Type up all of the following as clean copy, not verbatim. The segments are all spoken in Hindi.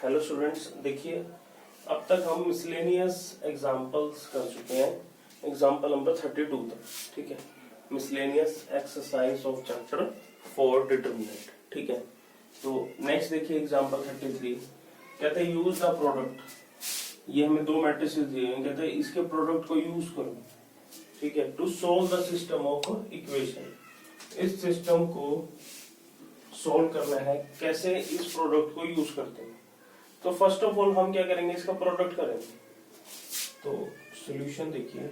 हेलो स्टूडेंट्स, देखिए अब तक हम मिसलेनियस एग्जांपल्स कर चुके हैं। एग्जांपल नंबर 32 तक, ठीक है। Miscellaneous exercise of chapter 4 determinant, ठीक है। तो नेक्स्ट देखिए एग्जांपल 33, कहते हैं यूज द प्रोडक्ट। ये हमें दो मैट्रिसेस दिए हैं, कहते हैं इसके प्रोडक्ट को यूज करो, ठीक है, to solve the system of equation. इस सिस्टम को सोल्व करना है, कैसे इस प्रोडक्ट को यूज करते हैं। तो फर्स्ट ऑफ ऑल हम क्या करेंगे, इसका प्रोडक्ट करेंगे। तो सॉल्यूशन देखिए,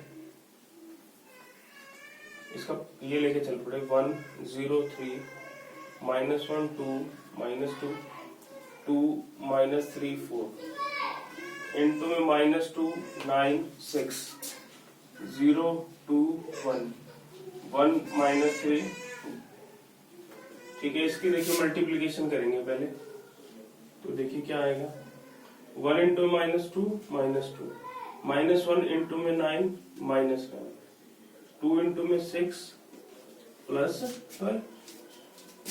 इसका ये लेके चल पड़े 1 0 3 -1 2 -2 2 -3 4 इनटू में -2 9 6 0 2 1 1 -3 2, ठीक है। इसकी देखिए मल्टीप्लीकेशन करेंगे पहले, तो देखिए क्या आएगा, 1 इंटू -2 -2 -1 इंटू में 9 -9 2 इंटू में 6 प्लस 12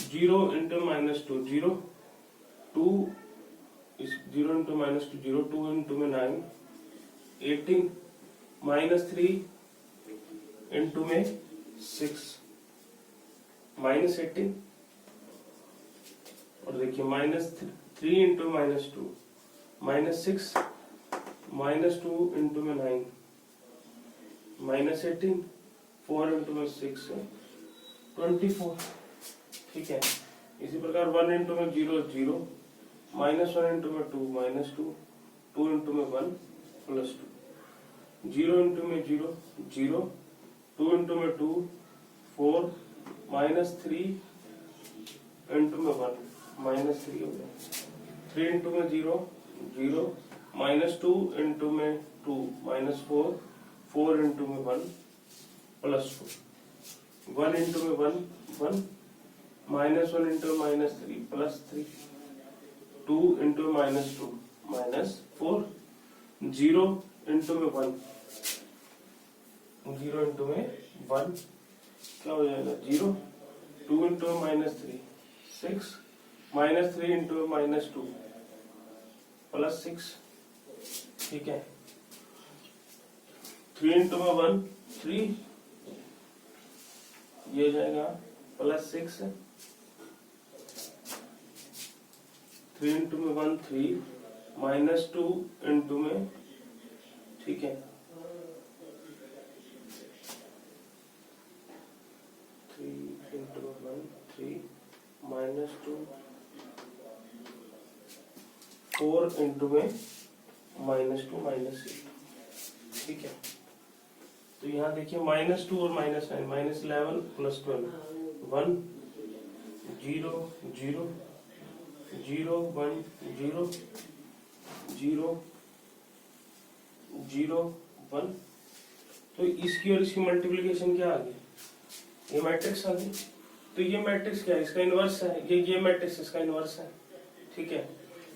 0 इंटू -2 0 2 0 इंटू -2 0 2 इंटू में 9 18 -3 इंटू में 6 -18 और देखिए -3 इंटू -2 -6 -2 इंटू में 9 -18 4 इंटू में 6 24, ठीक है। इसी प्रकार 1 इंटू में 0 0 -1 इंटू में 2 -2 2 इंटू में 1 +2 0 इंटू में 0 0 2 इंटू में 2 4 -3 इंटू में 1 -3 हो गया, 3 इंटू में 0 0 -2 इंटू में 2 -4 4 इंटू में 1 +4 1 इंटू में 1 1 -1 इंटू -3 +3 2 इंटू -2 -4 0 इंटू में 1 0 इंटू में 1 क्या हो जाएगा 0 2 इंटू -3 6 -3 इंटू -2 +6, ठीक है। 3 इंटू में 1 3, ये हो जाएगा +6 3 इंटू में 1 3 -2 इंटू में, ठीक है, 3 इंटू में 1 3 -2 4 इंटू में -2 -8, ठीक है। तो यहाँ देखिए -2 और -9 -11 +12 1 0 0 0 1 0 0 0 1। तो इसकी और इसकी मल्टीप्लिकेशन क्या आ गई, ये मैट्रिक्स आ गई। तो ये मैट्रिक्स क्या है, इसका इनवर्स है। ये मैट्रिक्स इसका इनवर्स है, ठीक है।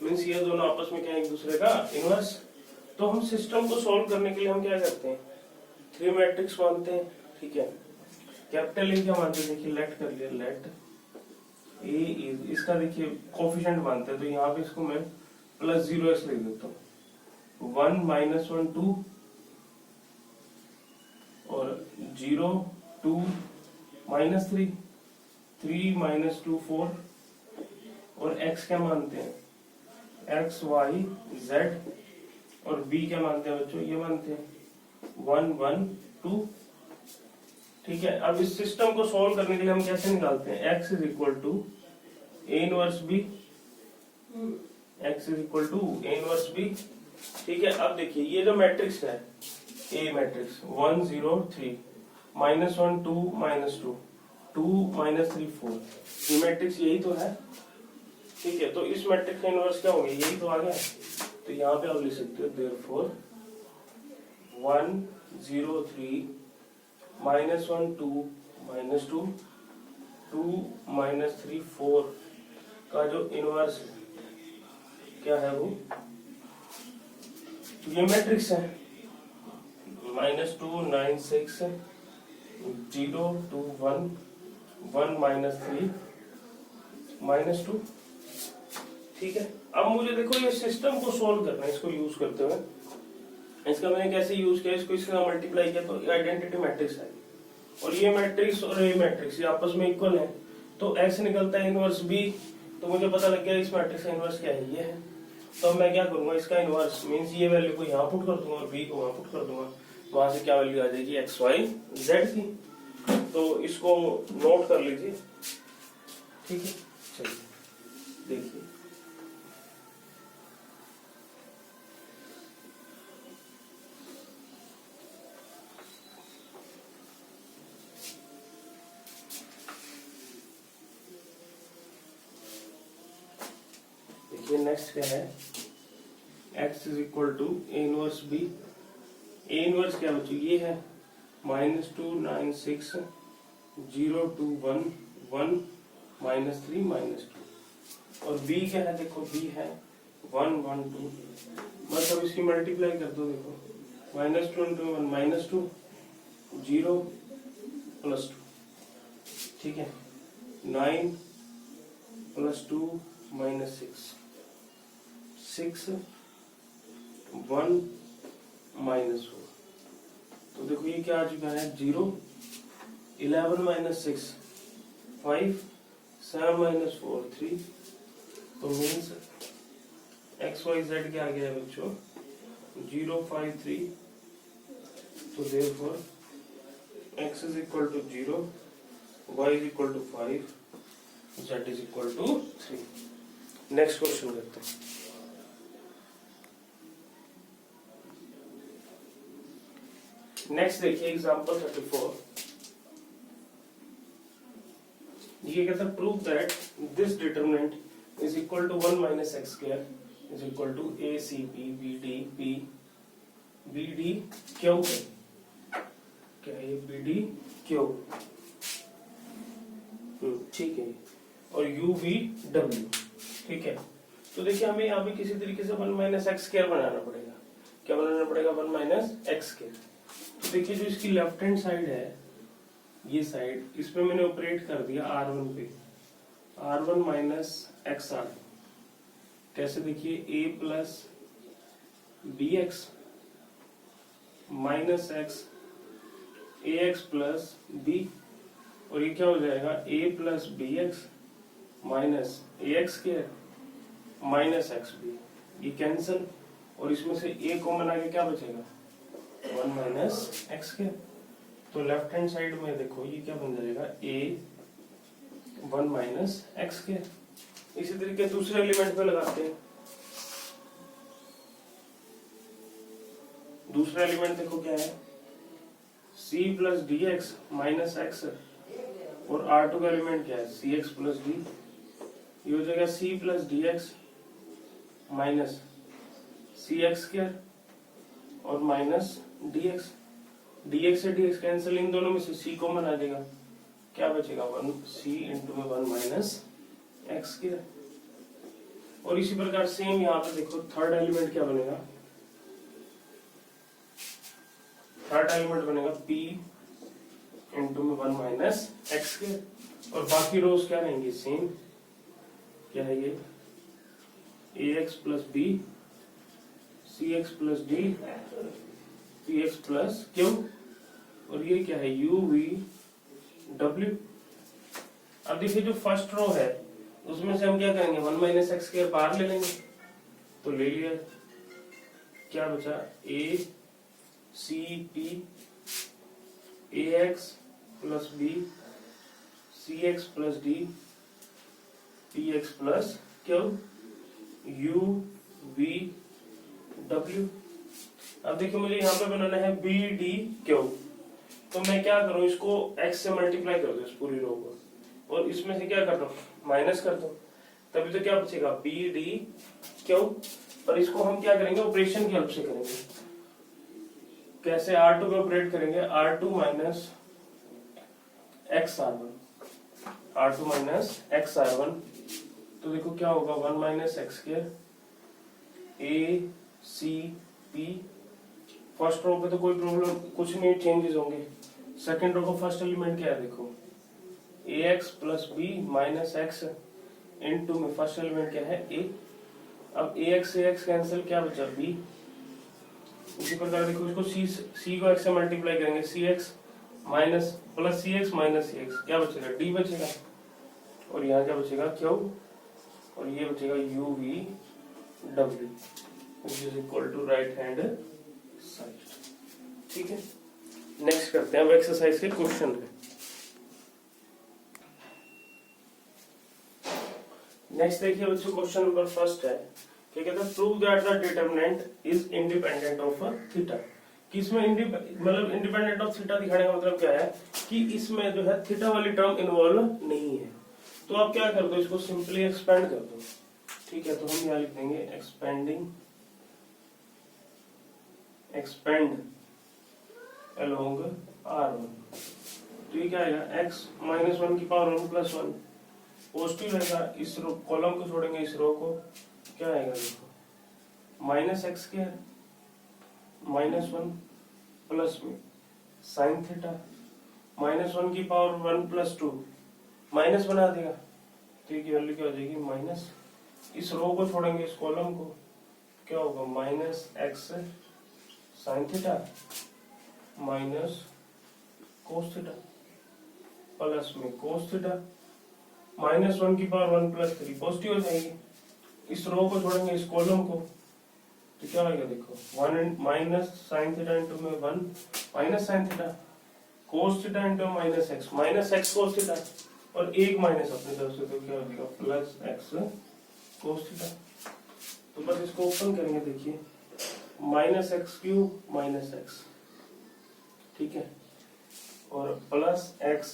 मीन्स ये दोनों आपस में क्या है, एक दूसरे का इनवर्स। तो हम सिस्टम को सॉल्व करने के लिए हम क्या करते हैं, 3 मैट्रिक्स मानते हैं, ठीक है। कैपिटल ए क्या मानते हैं, देखिए लेट कर लिया, लेट ए इज, इसका देखिए कोफिशिएंट मानते हैं, तो यहाँ पे इसको मैं +0x लिख देता हूँ। 1 -1 2 और 0 2 -3 3 -2 4 और x क्या मानते हैं, x y z और b क्या मानते हैं बच्चों, ये मानते हैं 1 1 2, ठीक है। अब इस सिस्टम को सॉल्व करने के लिए हम कैसे निकालते हैं, x is equal to a inverse b, x is equal to a inverse b, ठीक है। अब देखिए ये जो मैट्रिक्स है a मैट्रिक्स 1 0 3 -1 2 -2 2 -3 4, ये मैट्रिक्स यही तो है, ठीक है। तो इस मैट्रिक्स का इनवर्स क्या होगा, यही तो आ गया। तो यहाँ पे आप लिख सकते हो देयरफॉर 1 0 3 -1 2 -2 2 -3 4 का जो इनवर्स क्या है वो, ये मैट्रिक्स है -2 9 6 0 2 1 1 -3 -2, ठीक है, अब मुझे देखो ये सिस्टम को सोल्व करना है इसको यूज करते हुए। इसका मैंने कैसे यूज किया, इसको इसका मल्टीप्लाई किया तो आइडेंटिटी मैट्रिक्स है, और ये मैट्रिक्स और ये मैट्रिक्स ये आपस में इक्वल है, तो एक्स निकलता है इनवर्स बी। तो मुझे पता लग गया इस मैट्रिक्स का इनवर्स क्या है, ये है। तो मैं क्या करूंगा, इसका इनवर्स मींस ये वैल्यू को यहाँ पुट कर दूंगा और बी को वहां पुट कर दूंगा, वहां से क्या वैल्यू आ जाएगी एक्स वाई जेड की। तो इसको नोट कर लीजिए, ठीक है। चलिए देखिए, नेक्स्ट क्या है, x is equal to a inverse b. A inverse क्या बच्चों, ये है -2 9 6 0 2 1 1 -3 -2, और b क्या है, देखो b है 1 1 2। बस अब इसकी मल्टीप्लाई कर दो, देखो -2 × 1 -2 0 +2, ठीक है। 9 + 2 -6 6 1 -4। तो देखो ये क्या आ चुका है 0 11 - 6 5 7 - 4 3। तो मीन्स एक्स वाई जेड क्या आ गया है बच्चों 0 5 3। तो therefore x is equal to 0, y is equal to 5, z is equal to 3। Next question करते हैं। नेक्स्ट देखिए एग्जांपल 34। ये कहता है prove that this determinant is equal to 1 - x square is equal to a c p b d p b d q. क्या है ये बी डी क्यू, ठीक है, और यू वी डब्ल्यू, ठीक है। तो देखिए हमें यहाँ पे किसी तरीके से 1 - x स्क्वायर बनाना पड़ेगा। क्या बनाना पड़ेगा 1 - x स्क्वायर। तो देखिए जो इसकी लेफ्ट हैंड साइड है, ये साइड, इसमें मैंने ऑपरेट कर दिया r1 पे, r1 - xr। कैसे, देखिए a + bx - x ax + b, और ये क्या हो जाएगा a + bx - ax² - xb। ये कैंसिल, और इसमें से a कॉमन आके क्या बचेगा 1 - x²। तो लेफ्ट हैंड साइड में देखो ये क्या बन जाएगा a 1 - x²। इसी तरीके दूसरे एलिमेंट पे लगाते हैं। दूसरा एलिमेंट देखो क्या है c + dx - x, और r2 का एलिमेंट क्या है cx + d। ये हो जाएगा c + dx - cx² और -dx। dx से dx कैंसिल, इन दोनों में से c कॉमन आ जाएगा, क्या बचेगा 1c × 1 - x²। और इसी प्रकार सेम यहाँ पे देखो थर्ड एलिमेंट क्या बनेगा, थर्ड एलिमेंट बनेगा p × 1 - x², और बाकी रोज क्या रहेंगे सेम। क्या है ये ax + b cx + d px + q, और ये क्या है u v w। अब देखिए जो फर्स्ट रो है उसमें से हम क्या करेंगे 1 - x² बाहर ले लेंगे, तो ले लिया, क्या बचा a c p ax + b cx + d px + q u v w। अब देखिए मुझे यहाँ पे बनाना है बी डी क्यू, तो मैं क्या करूँ, इसको x से मल्टीप्लाई कर दो इस पूरी रो को, और इसमें से क्या कर दो माइनस कर दो, तभी तो क्या बचेगा बी डी क्यू। और इसको हम क्या करेंगे ऑपरेशन की हेल्प से करेंगे। कैसे, r2 पे ऑपरेट करेंगे, r2 - xr1 r2 - xr1। तो देखो क्या होगा 1 - x² a c p। First row पे तो कोई प्रॉब्लम कुछ नहीं, चेंजेस होंगे। सेकंड रो का फर्स्ट एलिमेंट क्या है देखो ax + b - x इनटू में फर्स्ट एलिमेंट क्या है a, अब ax से x कैंसिल, क्या बचा b। इसी प्रकार देखो इसको c को x से मल्टीप्लाई करेंगे, cx minus plus cx minus cx, क्या बचेगा d बचेगा, और यहाँ क्या बचेगा q, और ये बचेगा uv w which is equal to right hand side. ठीक है, नेक्स्ट करते हैं अब एक्सरसाइज के क्वेश्चन पे। नेक्स्ट देखिए बच्चों, क्वेश्चन नंबर फर्स्ट है, क्या कहता है, prove that the determinant is independent of theta. कि इसमें मतलब इंडिपेंडेंट ऑफ थीटा दिखाने का मतलब क्या है कि इसमें जो है थीटा वाली टर्म इन्वॉल्व नहीं है। तो आप क्या कर दो, इसको सिंपली एक्सपेंड कर दो। ठीक है, तो हम यहाँ लिख देंगे एक्सपेंड अलोंग R1। तो ये क्या आएगा, x माइनस 1 की पावर 1 प्लस 1 पॉजिटिव रहेगा, इस कॉलम को छोड़ेंगे, इस रो को, क्या आएगा देखो minus x square minus 1 plus में साइन थीटा माइनस 1 की पावर 1 प्लस 2 माइनस बना देगा, तो ये वैल्यू क्या हो जाएगी माइनस, इस रो को छोड़ेंगे, इस कॉलम को, क्या होगा minus x sine theta minus cos theta plus में कोस थीटा माइनस 1 की पावर 1 प्लस 3 पॉजिटिव हो जाएगी, इस रो को छोड़ेंगे, इस कॉलम को, तो क्या आएगा देखो 1 माइनस साइन थीटा इंटू में 1 minus sine theta cos theta into minus x cos theta, और एक माइनस अपनी तरफ से, तो क्या हो जाएगा प्लस एक्स कोस थीटा। तो बस इसको ओपन करेंगे, देखिए minus x cube minus x, ठीक है, और plus x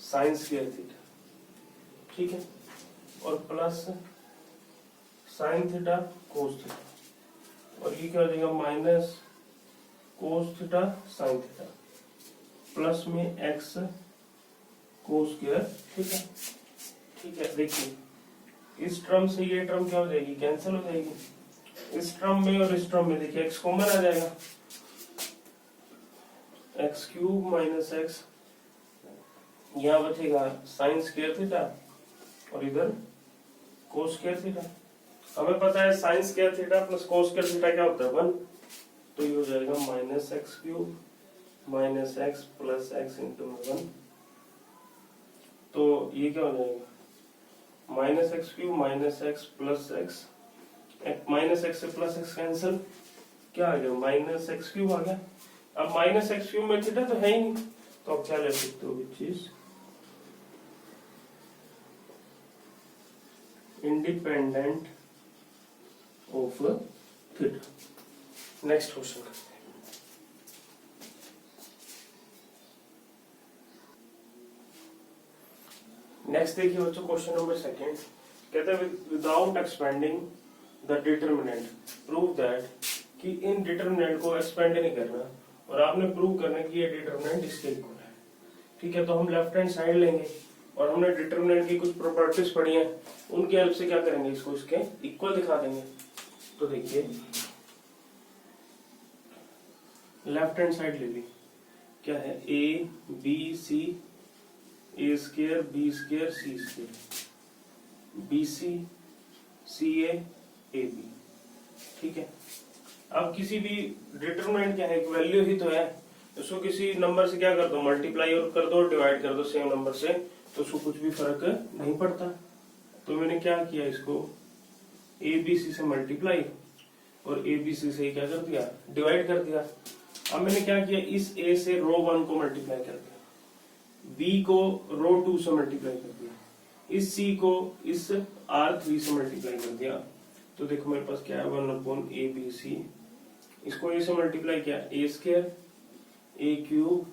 sine square theta, ठीक है, और plus sine theta cos theta, और ये क्या हो जाएगा minus cos theta sine theta plus में एक्स कोस स्क्वायर थीटा। ठीक है, देखिए इस टर्म से ये टर्म क्या हो जाएगी, कैंसिल हो जाएगी, इस टर्म में और इस टर्म में देखिए एक्स कॉमन आ जाएगा, एक्स क्यूब माइनस एक्स, यहाँ बचेगा साइन स्क्वायर थीटा और इधर कोस स्क्वायर थीटा। हमें पता है sine square theta plus cos square theta क्या होता है 1, तो ये हो जाएगा minus x cube minus x plus x into 1, तो ये क्या हो जाएगा minus x cube minus x plus x, minus x से प्लस एक्स कैंसिल, क्या आ गया माइनस एक्स क्यूब आ गया। अब माइनस एक्स क्यूब में थीटा तो है ही नहीं, तो अब क्या ले सकते हो चीज independent of theta. Next question करते हैं। नेक्स्ट देखिए बच्चों, क्वेश्चन नंबर सेकंड, कहते हैं without expanding the determinant prove that, कि इन डिटरमिनेंट को एक्सपेंड नहीं करना और आपने प्रूव करना कि ये डिटरमिनेंट इसके इक्वल है। ठीक है, तो हम लेफ्ट हैंड साइड लेंगे और हमने डिटरमिनेंट की कुछ प्रॉपर्टीज पढ़ी हैं, उनकी हेल्प से क्या करेंगे, इसको इसके इक्वल दिखा देंगे। तो देखिए लेफ्ट हैंड साइड ले ली, क्या है a B c a square b square c square b c c a b. ठीक है, अब किसी भी डिटरमिनेंट क्या है, एक वैल्यू ही तो है, उसको किसी नंबर से क्या कर दो मल्टीप्लाई और कर दो, डिवाइड कर दो सेम नंबर से, तो उसको कुछ भी फर्क नहीं पड़ता। तो मैंने क्या किया, इसको ए बी सी से मल्टीप्लाई और ए बी सी से क्या कर दिया डिवाइड कर दिया। अब मैंने क्या किया, इस ए से रो 1 को मल्टीप्लाई कर दिया, बी को रो 2 से मल्टीप्लाई कर दिया, इस सी को इस R3 से मल्टीप्लाई कर दिया। तो देखो मेरे पास क्या है 1/ABC, इसको ए से मल्टीप्लाई किया A square A cube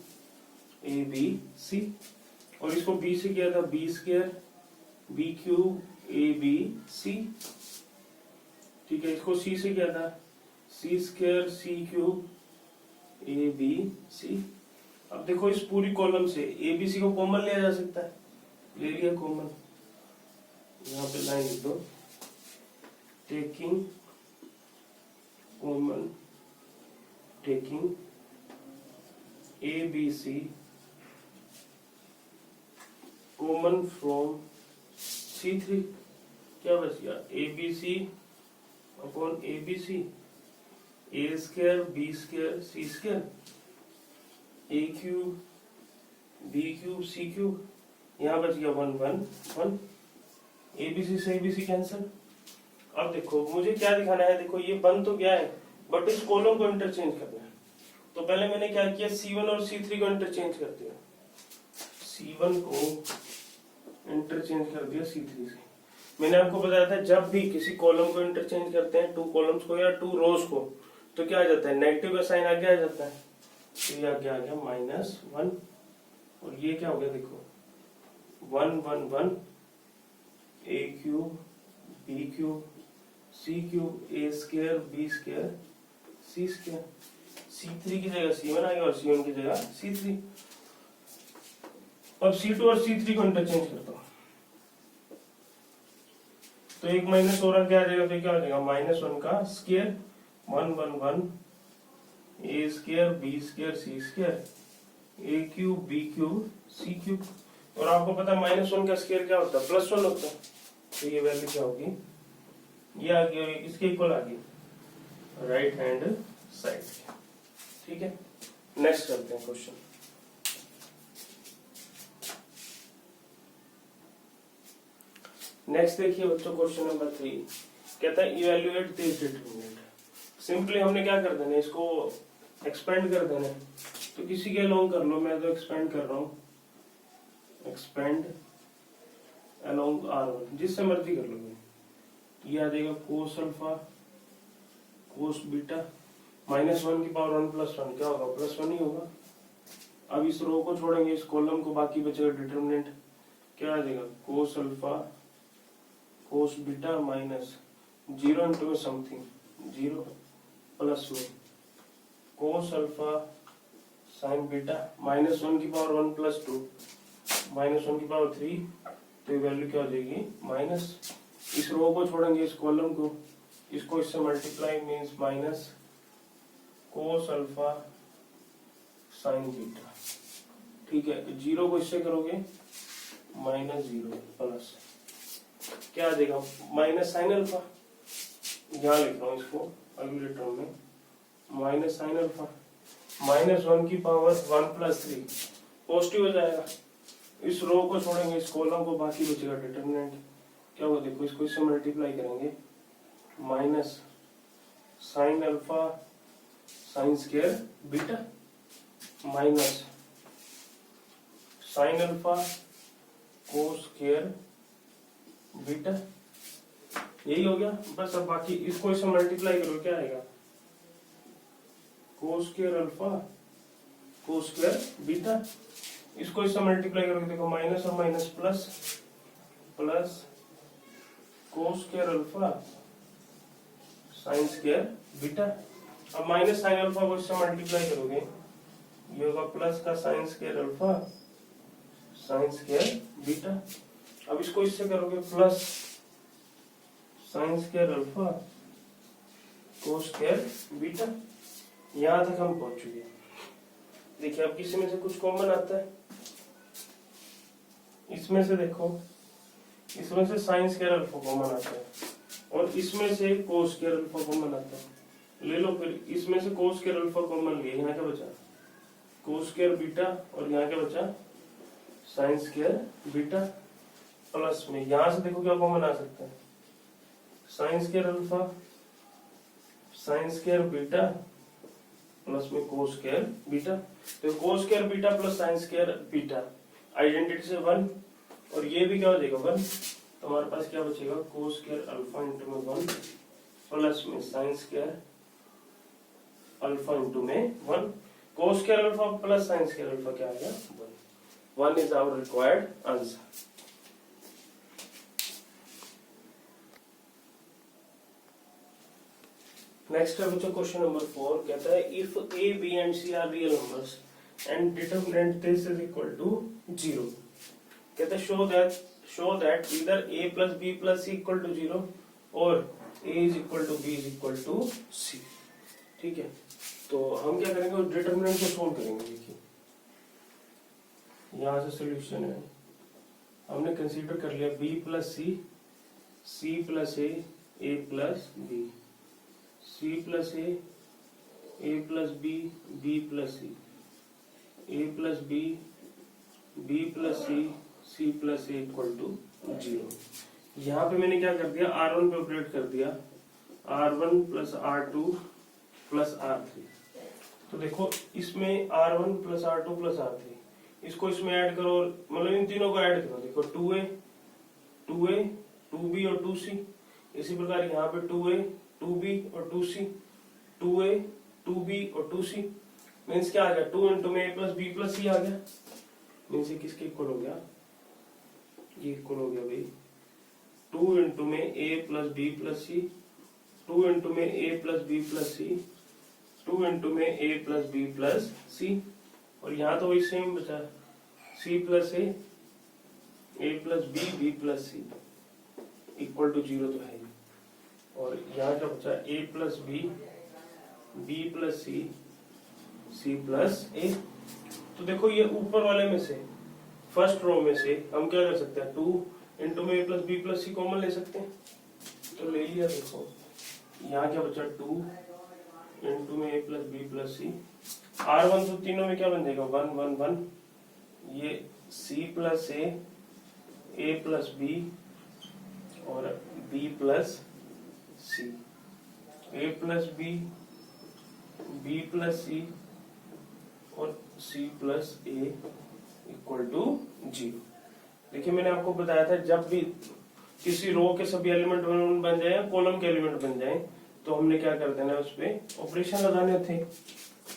A B C, और इसको बी से किया था B square B cube A B C. ठीक है, इसको सी से किया था C square C cube A B C. अब देखो इस पूरी कॉलम से ए बी सी को कॉमन लिया जा सकता है, ले लिया कॉमन, यहाँ पे लाइन लिख दो taking common, taking a B c common from C3 क्या बच गया ABC upon ABC A square B square C square A cube B cube C cube, यहाँ बच गया 1 1 1, ABC से ABC कैंसिल। अब देखो मुझे क्या दिखाना है, देखो ये बन तो गया है बट इस कॉलम को इंटरचेंज करना है। तो पहले मैंने क्या किया, C1 और C3 को इंटरचेंज कर दिया, C1 को इंटरचेंज कर दिया C3 से। मैंने आपको बताया था जब भी किसी कॉलम को इंटरचेंज करते हैं, टू कॉलम्स को या टू रोज को, तो क्या आ जाता है, नेगेटिव का साइन आगे आ जाता है। तो ये आगे आ गया -1 और ये क्या हो गया देखो 1 1 1 A cube B cube C cube A square B square C square, C3 की जगह C1 आ गया और C1 की जगह C3। अब C2 और C3 को इंटरचेंज करता हूं तो एक माइनस और क्या आ जाएगा, तो क्या आ जाएगा -1 का square 1 1 1 A square B square C square A cube B cube C cube. और आपको पता है -1 का स्क्वायर क्या होता है, +1 होता है। तो ये वैल्यू क्या होगी, ये आ गई, इसके इक्वल आ गई राइट हैंड साइड। ठीक है, नेक्स्ट करते हैं क्वेश्चन। नेक्स्ट देखिए बच्चों क्वेश्चन नंबर 3 कहता है इवैल्यूएट दिस डिटरमिनेंट। सिंपली हमने क्या कर देना है, इसको एक्सपेंड कर देना है। तो किसी के अलोंग कर लो, मैं तो एक्सपेंड कर रहा हूँ, एक्सपेंड अलोंग R1, जिससे मर्जी कर लो। ये आ जाएगा कोस अल्फा कोस बीटा -1 की पावर 1 + 1 क्या होगा, +1 ही होगा। अब इस रो को छोड़ेंगे, इस कॉलम को, बाकी बचेगा डिटरमिनेंट, क्या आ जाएगा cos alpha cos beta -0 into something 0 plus में कोस अल्फा साइन बीटा -1 की पावर 1 + 2 -1 की पावर 3, तो ये वैल्यू क्या हो जाएगी माइनस। इस रो को छोड़ेंगे, इस कॉलम को, इसको इससे multiply means minus cos alpha sign beta. ठीक है, 0 को इससे करोगे -0 प्लस क्या आ जाएगा माइनस साइन अल्फा, यहाँ लिख रहा हूँ इसको अगले टर्म में, माइनस साइन अल्फा -1 की पावर 1 + 3 पॉजिटिव हो जाएगा। इस रो को छोड़ेंगे, इस कॉलम को, बाकी बचेगा डिटरमिनेंट, क्या होगा देखो, इसको इससे मल्टीप्लाई करेंगे minus sine alpha sine square beta minus sine alpha cos square beta, यही हो गया बस। अब बाकी इसको इससे मल्टीप्लाई करो, क्या आएगा कोस square alpha cos square beta. इसको इससे मल्टीप्लाई करोगे देखो माइनस और minus plus plus cos square alpha sine square beta. अब माइनस साइन अल्फा को इससे मल्टीप्लाई करोगे, ये होगा प्लस का sign square alpha sine square beta. अब इसको इससे करोगे plus sine square alpha cos square beta. यहां तक हम पहुंच चुके हैं। देखिए अब किसी में से कुछ कॉमन आता है, इसमें से देखो, इसमें से साइन स्क्वायर अल्फा कॉमन आता है और इसमें से कोस स्क्वायर अल्फा कॉमन आता है। ले लो फिर, इसमें से कोस स्क्वायर अल्फा कॉमन लिए, यहाँ क्या बचा कोस स्क्वायर बीटा और यहाँ क्या बचा साइन स्क्वायर बीटा प्लस में यहां से देखो क्या कॉमन आ सकता है sign square alpha sine square beta plus में कोस स्क्वायर बीटा। तो cos square beta plus sine square beta identity से 1 और ये भी क्या हो जाएगा 1। तो हमारे पास क्या बचेगा कोस स्क्वायर अल्फा इंटू में 1 प्लस में साइन स्क्वायर अल्फा इंटू में 1। Cos square alpha plus sine square alpha क्या आ गया 1 is our required answer. Next है बच्चों क्वेश्चन नंबर 4 कहता है if a b and c are real numbers and determinant this is equal to 0। कहता है show that either a plus b plus c equal to 0 और a is equal to b is equal to c। ठीक है, तो हम क्या करेंगे डिटरमिनेंट को सोल्व करेंगे। देखिए यहां से सॉल्यूशन है हमने कंसीडर कर लिया b plus c plus a plus b, c plus a plus b plus c, a plus b plus c plus a equal to 0। यहाँ पे मैंने क्या कर दिया, R1 पे ऑपरेट कर दिया, R1 plus R2 plus R3। तो देखो इसमें R1 plus R2 plus R3, इसको इसमें ऐड करो, मतलब इन तीनों को ऐड करो। देखो 2A 2B और 2C। इसी प्रकार यहाँ पे 2A 2B और 2C, 2A 2B और 2C मीन्स क्या आ गया, 2 इंटू में A plus B plus C आ गया। मीन्स ये किसके इक्वल हो गया, ये इक्वल हो गया भाई 2 इंटू में A plus B plus C, 2 into में A plus B plus C, 2 into में A plus B plus C। और यहाँ तो वही सेम बचा, C plus A plus B plus C equal to 0 तो है ही। और यहाँ क्या बचा, A plus B plus C plus A। तो देखो ये ऊपर वाले में से, फर्स्ट रो में से हम क्या कर सकते हैं, 2 इंटू में A plus B plus C common ले सकते हैं, तो ले लिया। देखो यहाँ क्या बचा, 2 इंटू में A plus B plus C, R1 तो तीनों में क्या बन जाएगा, 1 1 1, ये C plus A plus B और B plus C, A plus B plus C और C plus A equal to 0। देखिए मैंने आपको बताया था जब भी किसी रो के सभी एलिमेंट बन जाए या कॉलम के एलिमेंट बन जाए तो हमने क्या कर देना है, उस पे ऑपरेशन लगाने थे।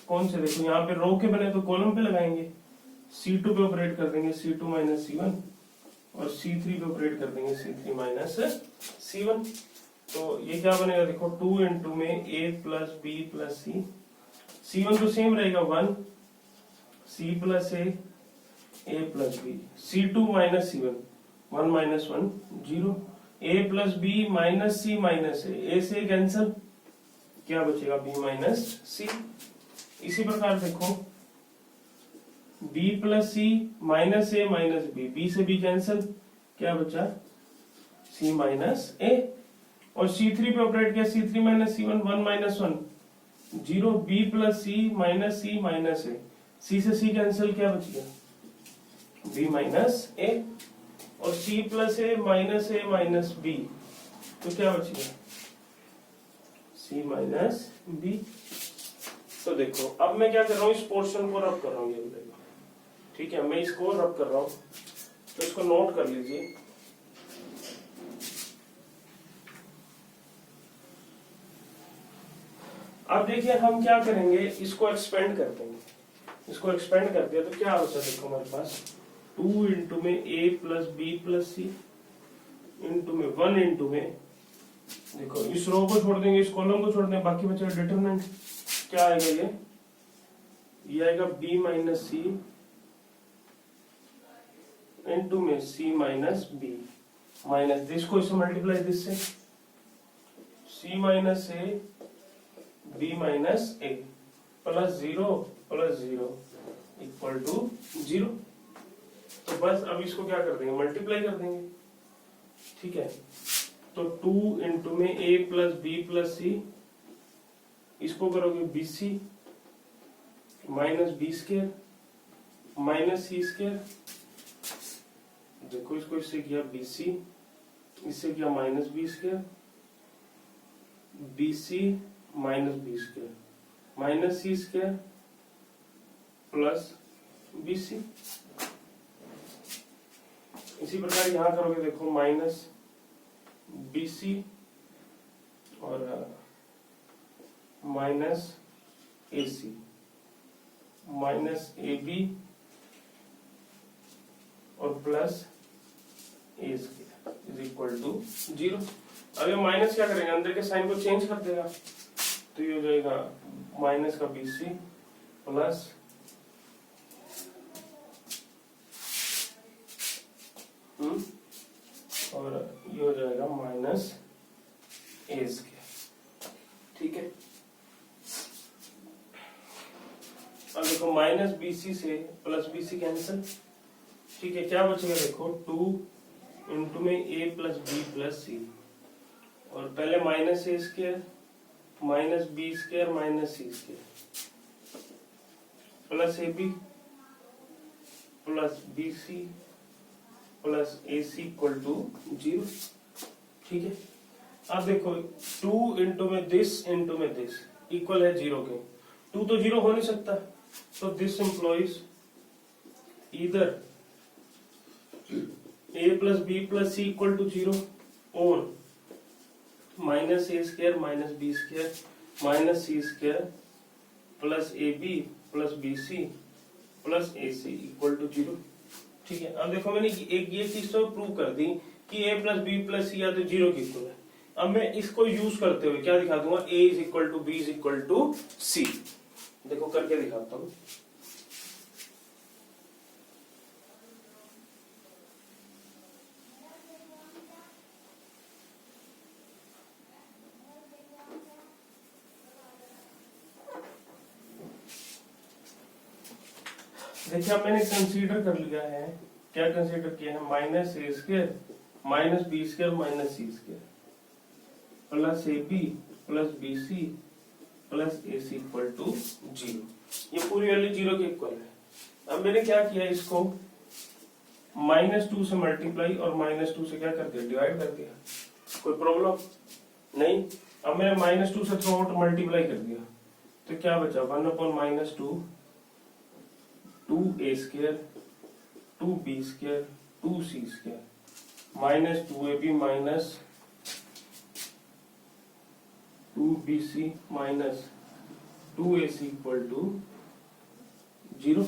कौन से, देखो यहाँ पे रो के बने तो कॉलम पे लगाएंगे, C2 पे ऑपरेट कर देंगे C2 माइनस C1 और C3 पे ऑपरेट कर देंगे C3 माइनस C1। तो ये क्या बनेगा, देखो 2 इंटू में A plus B plus C, C1 तो सेम रहेगा 1, C plus A plus B, C2 minus C1 1 minus 1 0, A plus B minus C minus A से कैंसिल, क्या बचेगा B माइनस C। इसी प्रकार देखो B plus C minus A minus B से B कैंसिल, क्या बचा C माइनस A। और C3 पे ऑपरेट किया, C3 minus C1 1 minus 1 0, B plus C minus A, C से C कैंसिल, क्या बच गया B माइनस A। और C plus A minus B, तो क्या बच गया C माइनस B। तो देखो अब मैं क्या कर रहा हूँ, इस पोर्शन को रब कर रहा हूँ, ये देखो ठीक है, मैं इसको रब कर रहा हूँ, तो इसको नोट कर लीजिए। अब देखिए हम क्या करेंगे, इसको एक्सपेंड कर देंगे, इसको एक्सपेंड कर दिया तो क्या होता है, देखो हमारे पास 2 इंटू में A plus B plus C into में 1 इंटू में, देखो इस रो को छोड़ देंगे, इस कॉलम को छोड़ देंगे, बाकी बचेगा डिटरमिनेंट, क्या आएगा ये आएगा B माइनस C इंटू में C minus B minus this को इससे मल्टीप्लाई दिस से, C minus A B minus A plus 0 equal to 0। तो बस अब इसको क्या कर देंगे, मल्टीप्लाई कर देंगे, ठीक है। तो 2 इंटू में A plus B plus C, इसको करोगे BC minus B square minus C square, देखो इसको इससे किया BC, इससे किया minus B square, BC minus B square minus C square plus BC। इसी प्रकार यहां करोगे, देखो माइनस BC और माइनस AC माइनस AB और plus A square is equal to 0। अब ये माइनस क्या करेंगे, अंदर के साइन को चेंज कर देगा, तो ये हो जाएगा माइनस का BC प्लस और ये हो जाएगा माइनस A स्क्वायर, ठीक है। अब देखो माइनस BC से प्लस BC कैंसिल, ठीक है, क्या बचेगा देखो 2 इंटू में a plus b plus c, और पहले minus a square minus b square minus c square plus a b plus b c plus a c equal to 0। ठीक है, अब देखो 2 इंटू में दिस इक्वल है 0 के। 2 तो 0 हो नहीं सकता, तो this implies either a plus b plus c equal to 0 और minus a square minus b square minus c square plus a b plus b c plus a c equal to 0। ठीक है, अब देखो मैंने एक ये चीज तो प्रूव कर दी कि a प्लस बी प्लस सी या तो 0 के इक्वल है। अब मैं इसको यूज करते हुए क्या दिखा दूंगा, a is equal to B is equal to C. देखो करके दिखाता हूं। देखिए अब मैंने कंसीडर कर लिया है, क्या कंसीडर किया है, minus a square minus b square minus c square plus a b plus b c plus a c equal to 0। ये पूरी वैल्यू 0 के इक्वल है। अब मैंने क्या किया, इसको -2 से मल्टीप्लाई और -2 से क्या कर दिया, डिवाइड कर दिया। कोई प्रॉब्लम नहीं। अब मैंने -2 से थ्रू आउट मल्टीप्लाई कर दिया, तो क्या बचा 1/-2 2a square 2b square 2c square minus 2ab minus 2bc minus 2ac equal to 0।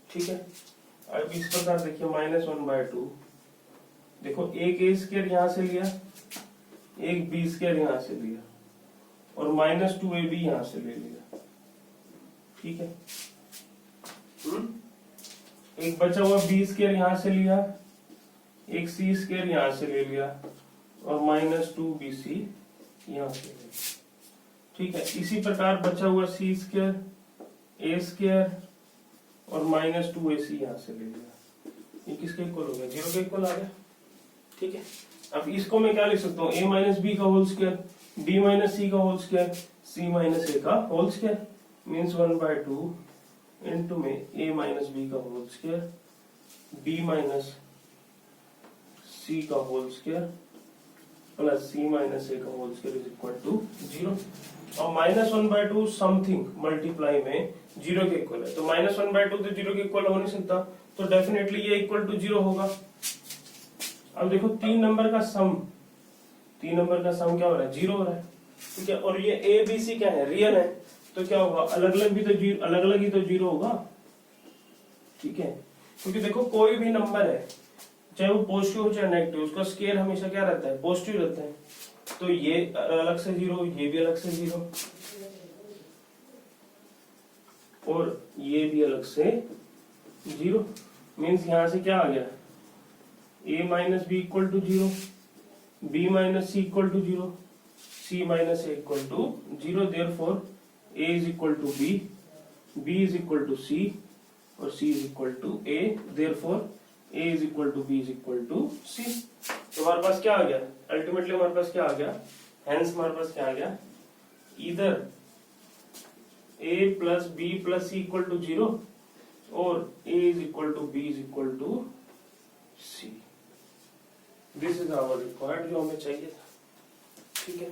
ठीक है, अब इस प्रकार देखिए -1/2, देखो एक a स्क्वायर यहां से लिया, एक b स्क्वायर यहां से लिया और -2ab यहां से ले लिया। ठीक है, एक बचा हुआ बी स्क्वायर यहां से लिया, एक सी स्क्वायर यहां से ले लिया और -2bc यहां से ले लिया। ठीक है, इसी प्रकार बचा हुआ सी स्क्वायर ए स्क्वायर और -2ac यहां से ले लिया। ये किसके इक्वल हो गया, 0 के इक्वल आ गया। ठीक है, अब इसको मैं क्या लिख सकता हूँ, a माइनस बी का whole square b minus C का whole square c minus A का होल स्क्वायर मीन्स 1/2 इंटू में a माइनस बी का whole square b minus C का whole square plus c minus A का whole square is equal to 0। और -1/2 समथिंग मल्टीप्लाई में 0 के इक्वल है, तो -1/2 तो 0 के इक्वल हो नहीं सकता, तो डेफिनेटली ये इक्वल टू 0 होगा। अब देखो 3 नंबर का सम क्या हो रहा है, 0 हो रहा है। ठीक है, और ये a b c क्या है, रियल है, तो क्या होगा, अलग अलग ही तो 0 होगा। ठीक है, क्योंकि देखो कोई भी नंबर है चाहे वो पॉजिटिव हो चाहे नेगेटिव, उसका स्केयर हमेशा क्या रहता है, पॉजिटिव रहता है। तो ये अलग से 0, ये भी अलग से 0 और ये भी अलग से 0, मीन्स यहां से क्या आ गया, a minus b equal to 0, b minus c equal to 0, c minus a equal to 0। Therefore a is equal to b, b is equal to c और c is equal to a, therefore a is equal to b is equal to c। तो हमारे पास क्या आ गया, अल्टीमेटली हमारे पास क्या आ गया, हेंस हमारे पास क्या आ गया, इधर a plus b plus c equal to 0 और a is equal to b is equal to c। This is our required, जो हमें चाहिए था। ठीक है।